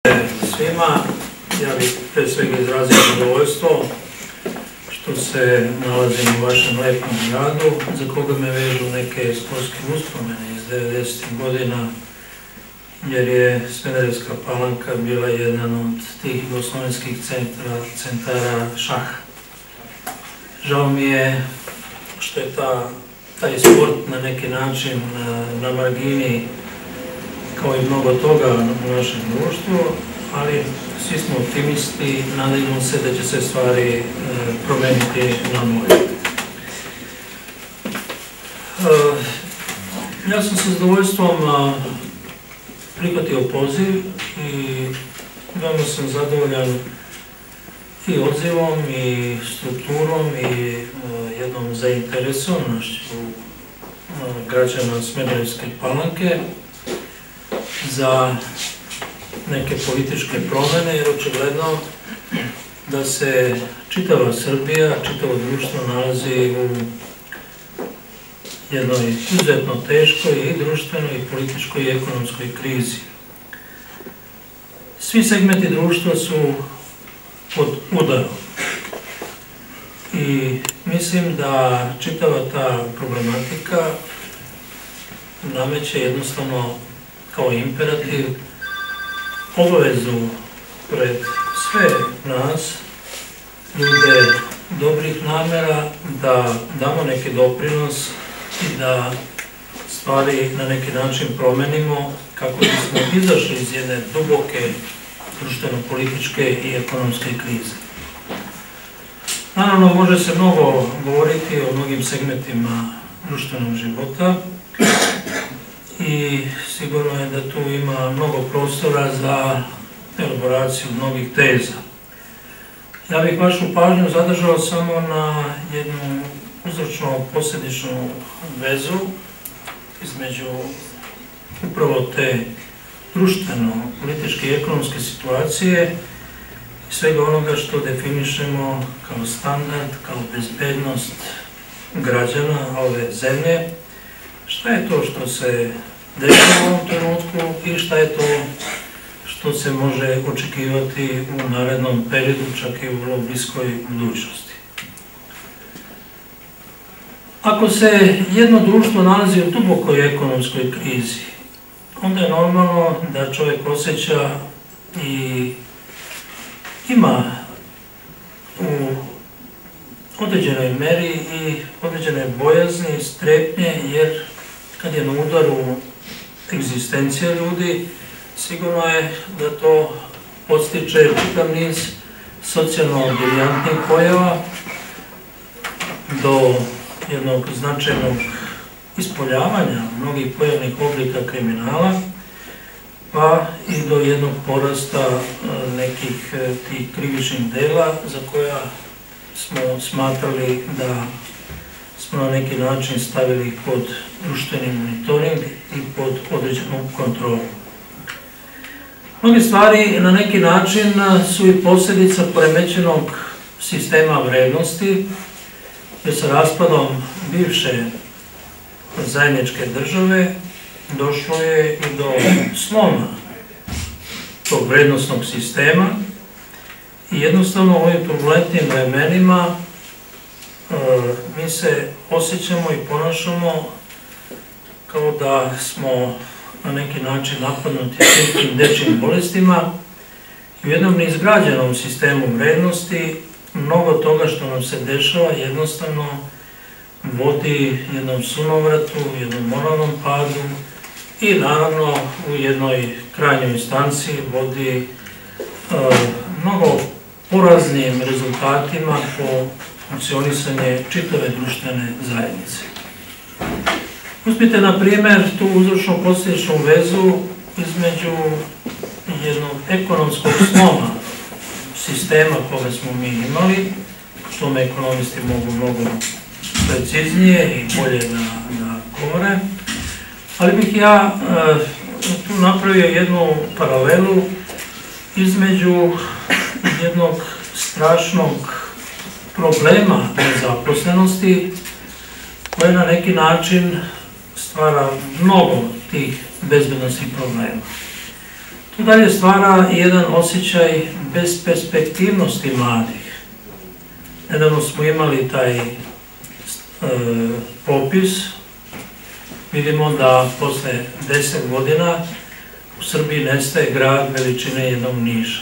Svima, ja bih pre svega izrazio zadovoljstvo što se nalazim u vašem lepom gradu, za koga me vežu neke sportske uspomene iz 90. godina, jer je Smederevska Palanka bila jedan od tih jugoslovenskih centara šaha. Žao mi je što je taj sport na neki način na margini kao i mnogo toga u našem društvu, ali svi smo optimisti, nadajmo se da će se stvari promeniti na bolje. Ja sam sa zadovoljstvom prihvatio poziv i veoma sam zadovoljan i odzivom i strukturom i jednom zainteresovanošću građana Smederevske Palanke za neke političke promene, jer očigledno da se čitava Srbija, čitavo društvo nalazi u jednoj izuzetno teškoj i društvenoj, i političkoj i ekonomskoj krizi. Svi segmenti društva su pod udarom i mislim da čitava ta problematika nameće jednostavno kao imperativ obavezu pred sve nas, ljude dobrih namera, da damo neki doprinos i da stvari na neki način promenimo kako bismo izašli iz jedne duboke društveno-političke i ekonomske krize. Naravno, može se mnogo govoriti o mnogim segmentima društvenog života i sigurno je da tu ima mnogo prostora za elaboraciju mnogih teza. Ja bih vašu pažnju zadržao samo na jednu uzročno-posledičnu vezu između upravo te društveno-političke i ekonomske situacije i svega onoga što definišemo kao standard, kao bezbednost građana ove zemlje. Šta je to što se dešava u ovom trenutku i šta je to što se može očekivati u narednom periodu, čak i u vrlo bliskoj budućnosti. Ako se jedno društvo nalazi u dubokoj ekonomskoj krizi, onda je normalno da čovjek osjeća i ima u određenoj meri i određene bojazni i strepnje, jer kad je na udaru egzistencija ljudi, sigurno je da to podstiče čitav niz socijalno-devijantnih pojava do jednog značajnog ispoljavanja mnogih pojavnih oblika kriminala, pa i do jednog porasta nekih tih krivičnih dela za koja smo smatrali da smo na neki način stavili pod društveni monitoring i pod određenu kontrolu. Mnoge stvari na neki način su i posljedica poremećenog sistema vrednosti, jer sa raspadom bivše zajedničke države došlo je i do sloma tog vrednostnog sistema i jednostavno u ovim turbulentnim vremenima mi se osjećamo i ponašamo kao da smo na neki način napadnuti svim tim dečjim bolestima i u jednom neizgrađenom sistemu vrednosti mnogo toga što nam se dešava jednostavno vodi jednom sunovratu, jednom moralnom padu i naravno u jednoj krajnjoj instanciji vodi mnogo poraznim rezultatima po funkcionisanje čitave društvene zajednice. Uzmite, na primjer, tu uzročno-posljedičnu vezu između jednog ekonomskog sloma sistema koga smo mi imali, što me ekonomisti mogu mnogo preciznije i bolje da govore, ali bih ja tu napravio jednu paralelu između jednog strašnog problema nezaposlenosti koje na neki način stvara mnogo tih bezbednostnih problema. To dalje stvara jedan osjećaj besperspektivnosti mladih. Nedavno smo imali taj popis, vidimo da posle 10 godina u Srbiji nestaje grad veličine jednog Niša.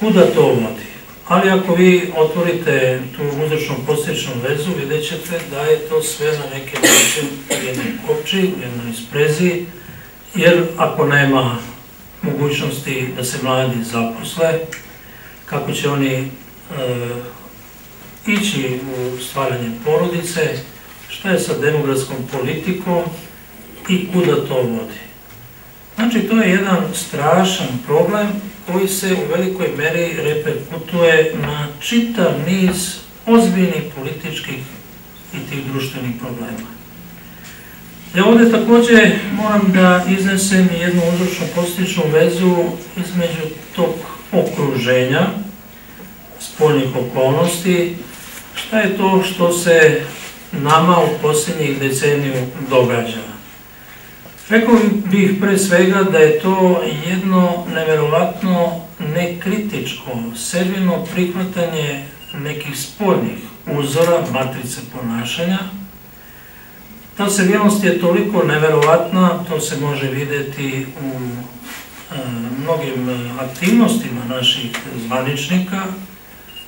Kuda to vodi? Ali ako vi otvorite tu uzročno-posljedičnu vezu, vidjet ćete da je to sve na neki način jednoj kopči, jednoj sprezi, jer ako nema mogućnosti da se mladi zaposle, kako će oni ići u stvaranje porodice, šta je sa demografskom politikom i kuda to vodi. Znači, to je jedan strašan problem koji se u velikoj meri reperkutuje na čitav niz ozbiljnih političkih i tih društvenih problema. Ja ovdje također moram da iznesem jednu uzročno-posljedičnu vezu između tog okruženja, spoljnih okolnosti, šta je to što se nama u posljednjih deceniju događa. Rekao bih pre svega da je to jedno neverovatno nekritičko, sebiljno prihvatanje nekih spoljnih uzora, matrice ponašanja. Ta sebiljnost je toliko neverovatna, to se može vidjeti u mnogim aktivnostima naših zvaničnika,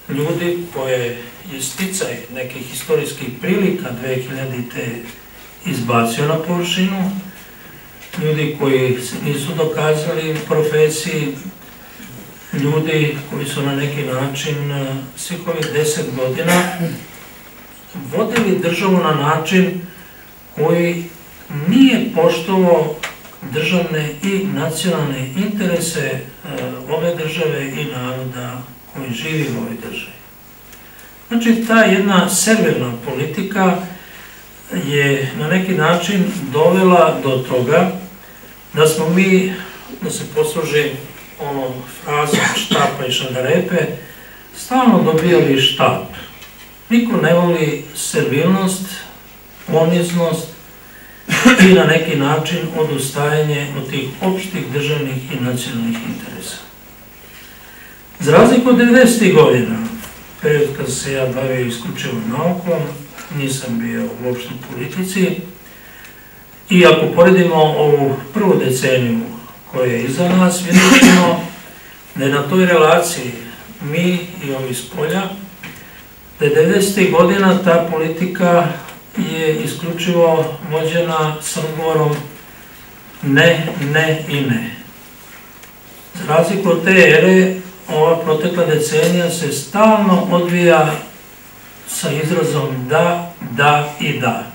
ljudi koje je sticaj nekih historijskih prilika 2000-te izbacio na površinu, ljudi koji se nisu dokazali u profesiji, ljudi koji su na neki način svih ovih 10 godina vodili državu na način koji nije poštovao državne i nacionalne interese ove države i naroda koji živi u ovoj državi. Znači, ta jedna servilna politika je na neki način dovela do toga da smo mi, da se posluži onom frazom štapa i šargarepe, stalno dobijali štap. Niko ne voli servilnost, poniznost i na neki način odustajanje od tih opštih državnih i nacionalnih interesa. Za razliku od 90. godina, period kada se ja bavio isključivo naukom, nisam bio uopšte u politici, i ako poredimo ovu prvu deceniju koja je iza nas, vidjet ćemo da je na toj relaciji mi i ovi s polja, da je 90. godina ta politika je isključivo vođena s odgovorom ne, ne i ne. Za razliku od te ere, ova protekla decenija se stalno odvija sa izrazom da, da i da.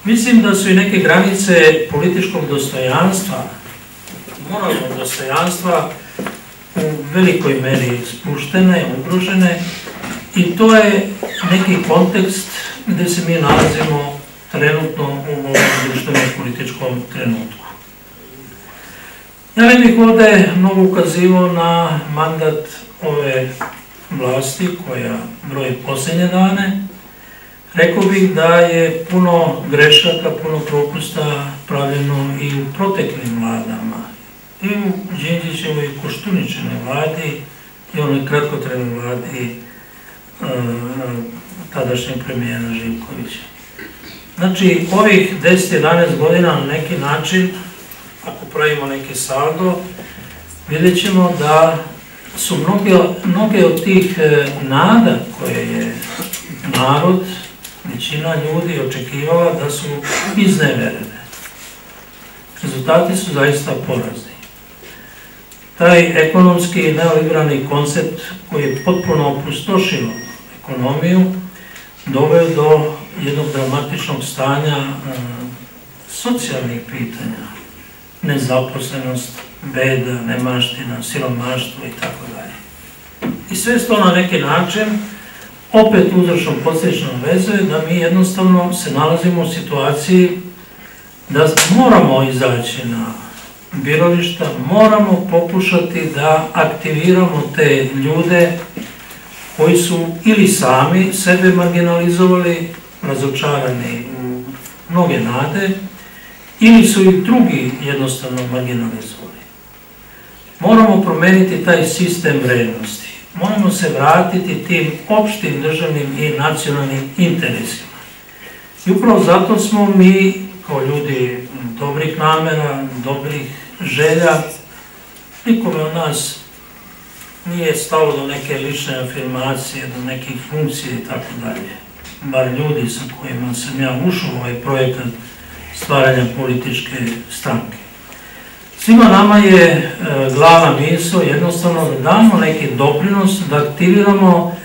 Mislim da su i neke granice političkog dostojanstva, moralnog dostojanstva u velikoj meri spuštene, ugrožene, i to je neki kontekst gde se mi nalazimo trenutno u ovom društvenom političkom trenutku. Ja ne bih ovde mnogo ukazivao na mandat ove vlasti koja broji posljednje dane. Rekao bih da je puno grešaka, puno propusta pravljeno i u proteklim vladama, i u Đinđićevoj i Koštuničinoj vladi i onoj kratkotrajnoj vladi tadašnjeg premijera Živkovića. Znači, ovih 10-11 godina na neki način, ako pravimo neki saldo, vidjet ćemo da su mnoge od tih nada koje je narod, većina ljudi očekivala, da su izneverene. Rezultati su zaista porazni. Taj ekonomski neoliberalni koncept koji je potpuno opustošio ekonomiju, doveo do jednog dramatičnog stanja socijalnih pitanja, nezaposlenost, beda, nemaština, siromaštvo i tako dalje. I sve to na neki način opet uzročno posljedično vezuje da mi jednostavno se nalazimo u situaciji da moramo izaći na birališta, moramo pokušati da aktiviramo te ljude koji su ili sami sebe marginalizovali, razočarani u mnoge nade, ili su i drugi jednostavno marginalizovani. Moramo promeniti taj sistem vrednosti. Moramo se vratiti tim opštim državnim i nacionalnim interesima. I upravo zato smo mi, kao ljudi dobrih namera, dobrih želja, nikome od nas nije stalo do neke lične afirmacije, do nekih funkcije i tako dalje. Bar ljudi sa kojima sam ja ušao u ovaj projekat stvaranja političke stranke. Svima nama je glavna misao jednostavno da damo neki doprinos, da aktiviramo,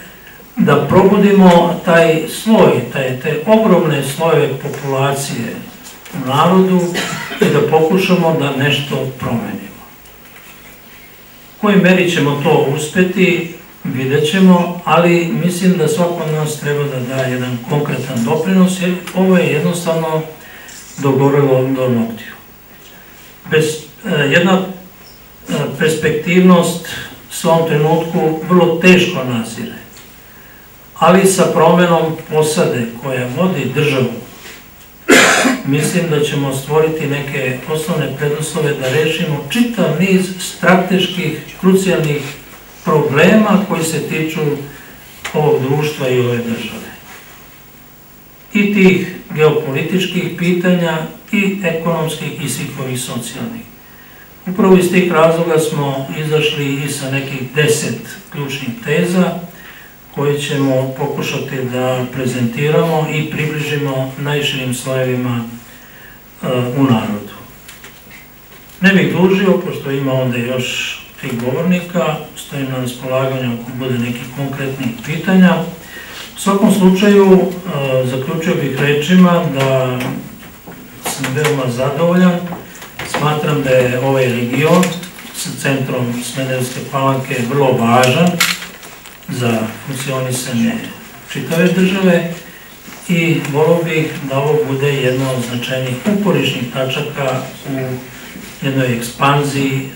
da probudimo taj sloj, te ogromne slojeve populacije u narodu i da pokušamo da nešto promenimo. U kojoj meri ćemo to uspeti, vidjet ćemo, ali mislim da svako od nas treba da da jedan konkretan doprinos, jer ovo je jednostavno dogorelo do noktiju. Jedna perspektivnost u ovom trenutku vrlo teško nazire, ali sa promenom posade koja vodi državu, mislim da ćemo stvoriti neke osnovne preduslove da rešimo čitav niz strateških, krucijalnih problema koji se tiču ovog društva i ove države. I tih geopolitičkih pitanja, i ekonomskih, i svih ovih socijalnih. Upravo iz tih razloga smo izašli i sa nekih 10 ključnih teza koje ćemo pokušati da prezentiramo i približimo najširim slojevima u narodu. Ne bih dužio, pošto ima onda još tih govornika, stojim na raspolaganju ako bude nekih konkretnih pitanja. U svakom slučaju, zaključio bih rečima da sam veoma zadovoljan. Smatram da je ovaj region sa centrom Smederevske Palanke vrlo važan za funkcionisanje čitave države i volio bih da ovo bude jedna od značajnih uporišnih tačaka u jednoj ekspanziji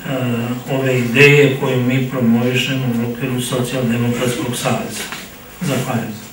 ove ideje koju mi promovišemo u okviru Socijaldemokratskog saveza. Zahvaljujem.